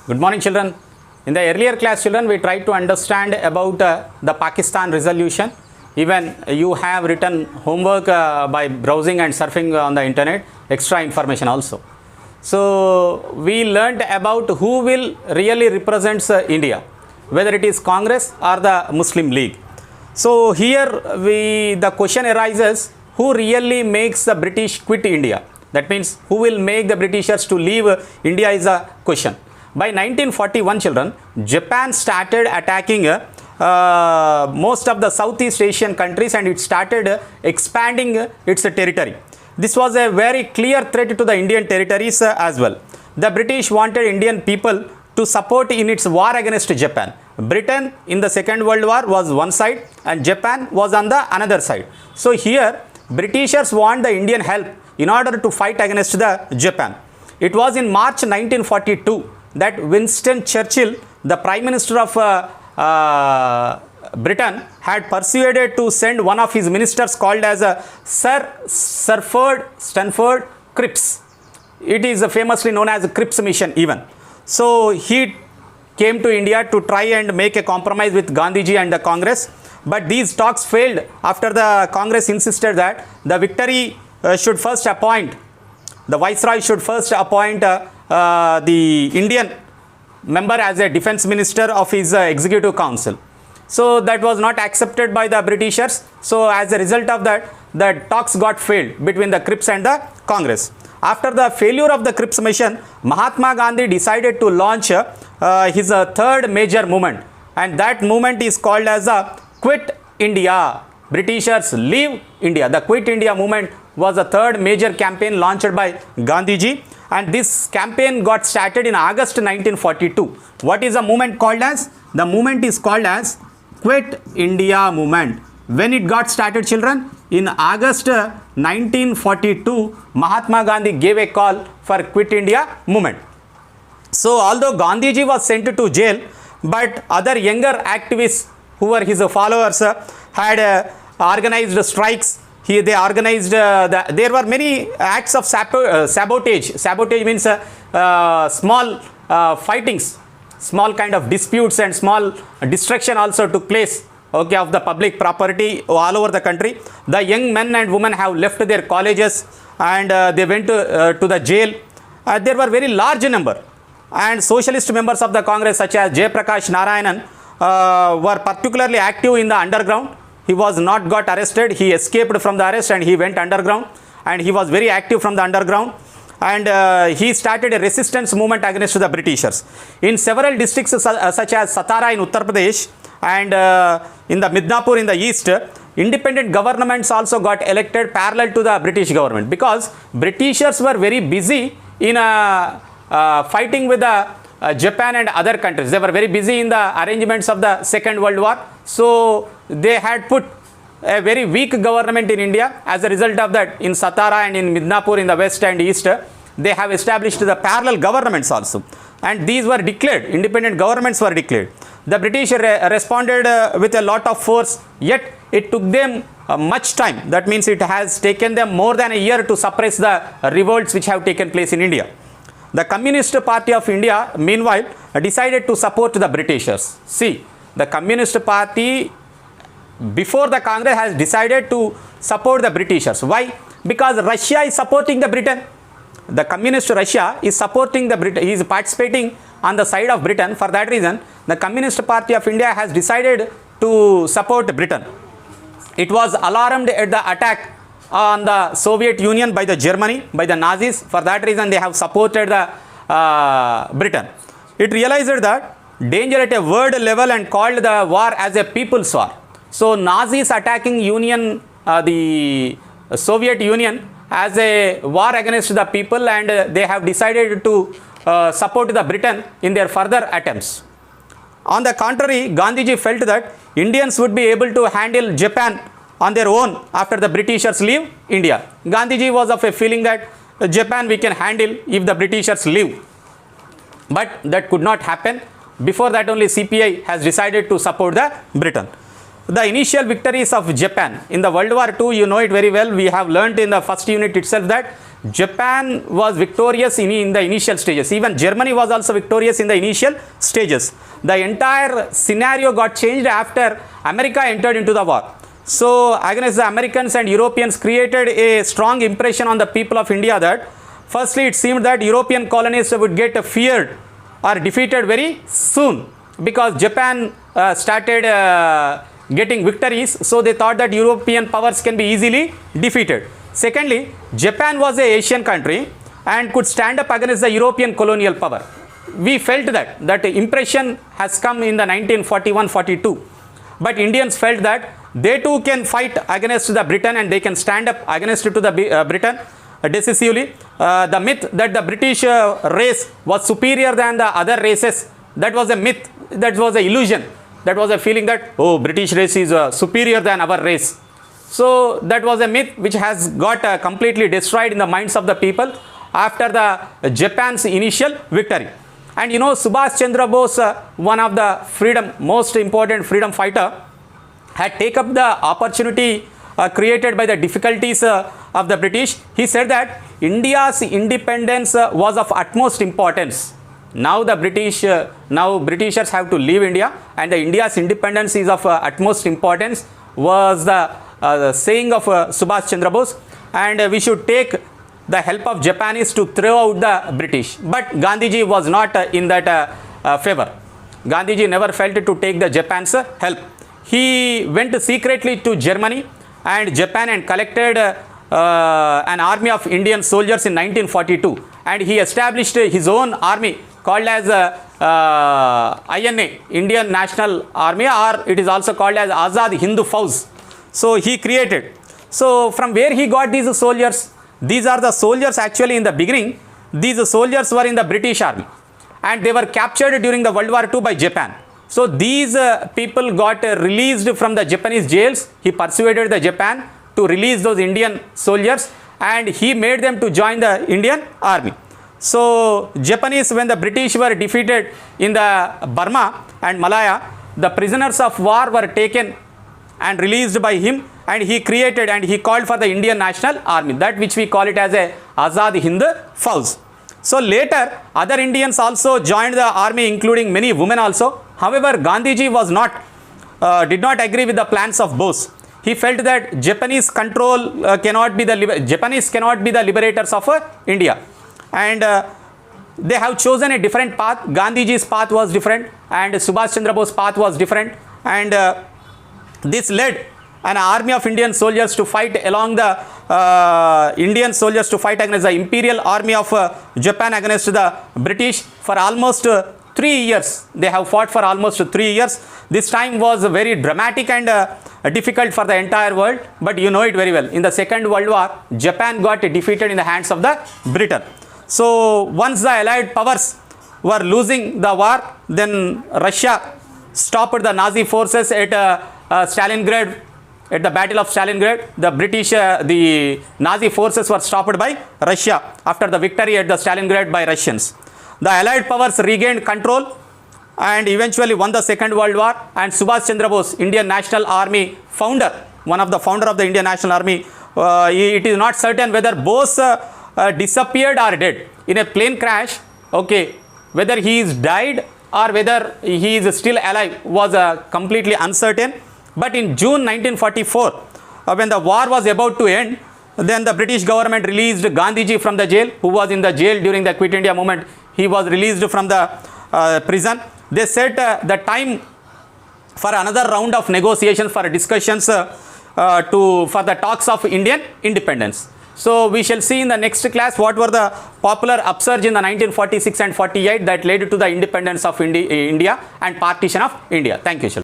Good morning, children. In the earlier class, children, we tried to understand about the Pakistan resolution. Even you have written homework by browsing and surfing on the internet, extra information also. So we learned about who will really represents India, whether it is Congress or the Muslim League. So here the question arises, who really makes the British quit India? That means who will make the Britishers to leave India is a question. By 1941, children, Japan started attacking most of the Southeast Asian countries, and it started expanding its territory. This was a very clear threat to the Indian territories as well. The British wanted Indian people to support in its war against Japan. Britain in the Second World War was one side and Japan was on the another side. So here Britishers want the Indian help in order to fight against the Japan. It was in March 1942 that Winston Churchill, the Prime Minister of Britain, had persuaded to send one of his ministers called as Sir Stanford Cripps. It is famously known as Cripps Mission even. So he came to India to try and make a compromise with Gandhiji and the Congress. But these talks failed after the Congress insisted that the victory should first appoint, the Viceroy should first appoint the Indian member as a defense minister of his executive council. So that was not accepted by the Britishers. So as a result of that, the talks got failed between the Cripps and the Congress. After the failure of the Cripps mission, Mahatma Gandhi decided to launch his third major movement, and that movement is called as a Quit India. Britishers leave India. The Quit India movement was the third major campaign launched by Gandhiji, and this campaign got started in August 1942. What is the movement called as? The movement is called as Quit India movement. When it got started, children? In August 1942, Mahatma Gandhi gave a call for Quit India movement. So although Gandhiji was sent to jail, but other younger activists who were his followers had organized strikes. They organized, there were many acts of sabotage. Sabotage means small fightings, small kind of disputes, and small destruction also took place, okay, of the public property all over the country. The young men and women have left their colleges and they went to the jail. There were very large number, and socialist members of the Congress such as J. Prakash Narayanan were particularly active in the underground. He was not got arrested. He escaped from the arrest and he went underground, and he was very active from the underground, and he started a resistance movement against the Britishers. In several districts such as Satara in Uttar Pradesh and in the Midnapur in the east, independent governments also got elected parallel to the British government, because Britishers were very busy in fighting with the Japan and other countries. They were very busy in the arrangements of the Second World War. So they had put a very weak government in India. As a result of that, in Satara and in Midnapur in the west and east, they have established the parallel governments also. And these were declared, independent governments were declared. The British responded with a lot of force, yet it took them much time. That means it has taken them more than a year to suppress the revolts which have taken place in India. The Communist Party of India, meanwhile, decided to support the Britishers. See, the Communist Party before the Congress has decided to support the Britishers. Why? Because Russia is supporting the Britain. The Communist Russia is supporting the Britain. He is participating on the side of Britain. For that reason, the Communist Party of India has decided to support Britain. It was alarmed at the attack on the Soviet Union by the Germany, by the Nazis. For that reason, they have supported the Britain. It realized that danger at a world level and called the war as a people's war. So Nazis attacking the Soviet Union as a war against the people, and they have decided to support the Britain in their further attempts. On the contrary, Gandhiji felt that Indians would be able to handle Japan on their own after the Britishers leave India. Gandhiji was of a feeling that Japan we can handle if the Britishers leave. But that could not happen. Before that only CPI has decided to support the Britain. The initial victories of Japan in the World War II, you know it very well. We have learnt in the first unit itself that Japan was victorious in the initial stages. Even Germany was also victorious in the initial stages. The entire scenario got changed after America entered into the war. So against the Americans and Europeans created a strong impression on the people of India that firstly it seemed that European colonists would get feared or defeated very soon, because Japan started getting victories, so they thought that European powers can be easily defeated. Secondly, Japan was an Asian country and could stand up against the European colonial power. We felt that impression has come in the 1941-42. But Indians felt that they too can fight against the Britain and they can stand up against to the Britain decisively. The myth that the British race was superior than the other races, that was a myth, that was an illusion. That was a feeling that, oh, British race is superior than our race. So that was a myth which has got completely destroyed in the minds of the people after the Japan's initial victory. And you know, Subhash Chandra Bose, one of the most important freedom fighter, had taken up the opportunity created by the difficulties of the British. He said that India's independence was of utmost importance. Now the Britishers have to leave India, and the India's independence is of utmost importance, was the saying of Subhash Chandra Bose, and we should take the help of Japanese to throw out the British. But Gandhiji was not in that favor. Gandhiji never felt to take the Japan's help. He went secretly to Germany and Japan and collected an army of Indian soldiers in 1942, and he established his own army called as INA, Indian National Army, or it is also called as Azad Hindu Fauj. So he created. So from where he got these soldiers? These are the soldiers actually in the beginning. These soldiers were in the British army and they were captured during the World War II by Japan. So these people got released from the Japanese jails. He persuaded the Japan to release those Indian soldiers and he made them to join the Indian army. So Japanese, when the British were defeated in the Burma and Malaya, the prisoners of war were taken and released by him, and he created and he called for the Indian National Army, that which we call it as a Azad Hind Fauj. So later other Indians also joined the army, including many women also. However, Gandhiji was did not agree with the plans of Bose. He felt that Japanese control cannot be the liberators of India, and they have chosen a different path. Gandhiji's path was different and Subhash Chandra Bose's path was different, and this led an army of Indian soldiers to fight along the Indian soldiers to fight against the imperial army of Japan against the British for almost 3 years. They have fought for almost 3 years. This time was very dramatic and difficult for the entire world, but you know it very well. In the Second World War, Japan got defeated in the hands of the Britain. So once the Allied powers were losing the war, then Russia stopped the Nazi forces at Stalingrad. At the Battle of Stalingrad, the Nazi forces were stopped by Russia after the victory at the Stalingrad by Russians. The Allied powers regained control and eventually won the Second World War, and Subhash Chandra Bose, Indian National Army founder, one of the founder of the Indian National Army, it is not certain whether Bose disappeared or dead in a plane crash. Okay, whether he is died or whether he is still alive was completely uncertain. But in June 1944, when the war was about to end, then the British government released Gandhiji from the jail, who was in the jail during the Quit India movement. He was released from the prison. They set the time for another round of negotiations, for discussions for the talks of Indian independence. So we shall see in the next class what were the popular upsurge in the 1946 and 48 that led to the independence of India and partition of India. Thank you, children.